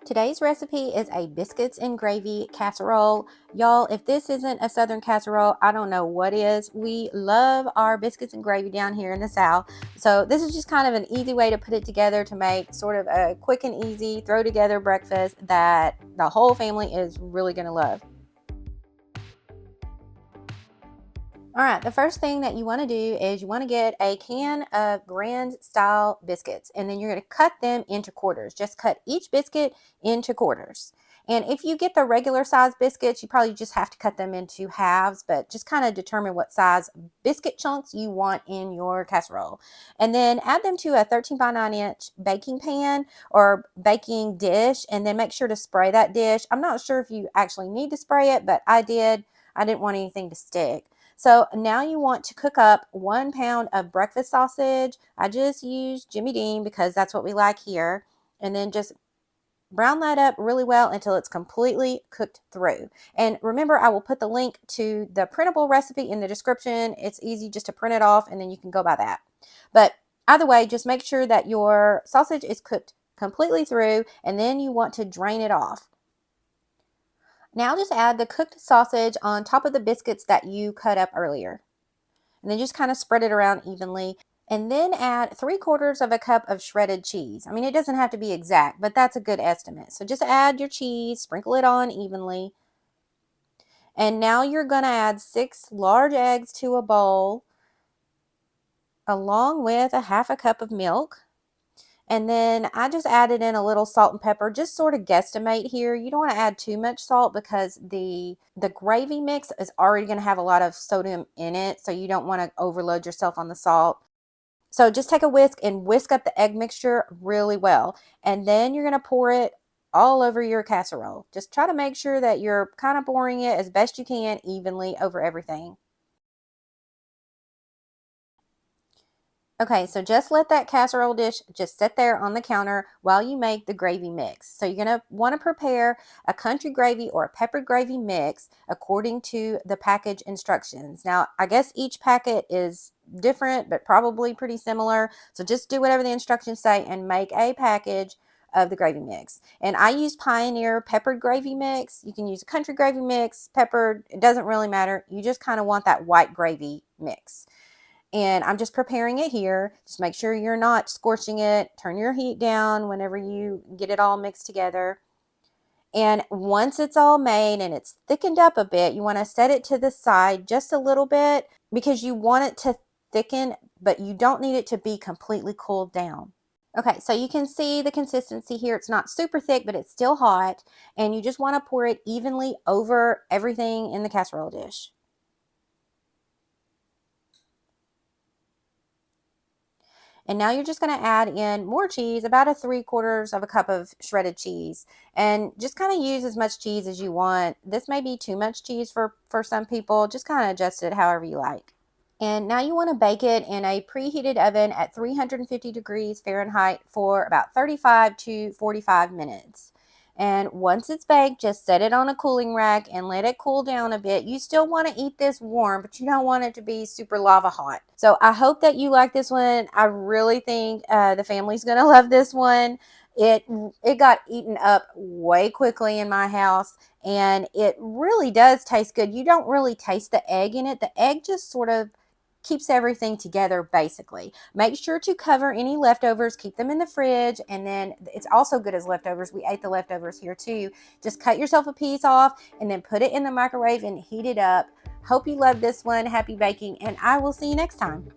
Today's recipe is a biscuits and gravy casserole. Y'all, if this isn't a Southern casserole, I don't know what is. We love our biscuits and gravy down here in the South. So this is just kind of an easy way to put it together to make sort of a quick and easy throw together breakfast that the whole family is really going to love. All right, the first thing that you want to do is you want to get a can of grand style biscuits, and then you're going to cut them into quarters. Just cut each biscuit into quarters. And if you get the regular size biscuits, you probably just have to cut them into halves, but just kind of determine what size biscuit chunks you want in your casserole. And then add them to a 13 by 9 inch baking pan or baking dish, and then make sure to spray that dish. I'm not sure if you actually need to spray it, but I did. I didn't want anything to stick. So now you want to cook up 1 pound of breakfast sausage. I just use Jimmy Dean because that's what we like here. And then just brown that up really well until it's completely cooked through. And remember, I will put the link to the printable recipe in the description. It's easy just to print it off and then you can go by that. But either way, just make sure that your sausage is cooked completely through, and then you want to drain it off. Now just add the cooked sausage on top of the biscuits that you cut up earlier. And then just kind of spread it around evenly. And then add 3/4 of a cup of shredded cheese. I mean, it doesn't have to be exact, but that's a good estimate. So just add your cheese, sprinkle it on evenly. And now you're going to add 6 large eggs to a bowl, along with a 1/2 cup of milk. And then I just added in a little salt and pepper, just sort of guesstimate here. You don't want to add too much salt because the gravy mix is already going to have a lot of sodium in it, so you don't want to overload yourself on the salt. So just take a whisk and whisk up the egg mixture really well. And then you're going to pour it all over your casserole. Just try to make sure that you're kind of pouring it as best you can evenly over everything. Okay, so just let that casserole dish just sit there on the counter while you make the gravy mix. So you're going to want to prepare a country gravy or a peppered gravy mix according to the package instructions. Now, I guess each packet is different, but probably pretty similar. So just do whatever the instructions say and make a package of the gravy mix. And I use Pioneer peppered gravy mix. You can use a country gravy mix, peppered, it doesn't really matter. You just kind of want that white gravy mix. And I'm just preparing it here. Just make sure you're not scorching it. Turn your heat down whenever you get it all mixed together. And once it's all made and it's thickened up a bit, you want to set it to the side just a little bit because you want it to thicken, but you don't need it to be completely cooled down. Okay, so you can see the consistency here. It's not super thick, but it's still hot. And you just want to pour it evenly over everything in the casserole dish. And now you're just going to add in more cheese, about a 3/4 of a cup of shredded cheese. And just kind of use as much cheese as you want. This may be too much cheese for some people. Just kind of adjust it however you like. And now you want to bake it in a preheated oven at 350 degrees Fahrenheit for about 35 to 45 minutes. And once it's baked, just set it on a cooling rack and let it cool down a bit. You still want to eat this warm, but you don't want it to be super lava hot. So I hope that you like this one. I really think the family's going to love this one. It got eaten up way quickly in my house, and it really does taste good. You don't really taste the egg in it. The egg just sort of keeps everything together basically. Make sure to cover any leftovers, keep them in the fridge, and then it's also good as leftovers. We ate the leftovers here too. Just cut yourself a piece off and then put it in the microwave and heat it up. Hope you love this one. Happy baking, and I will see you next time.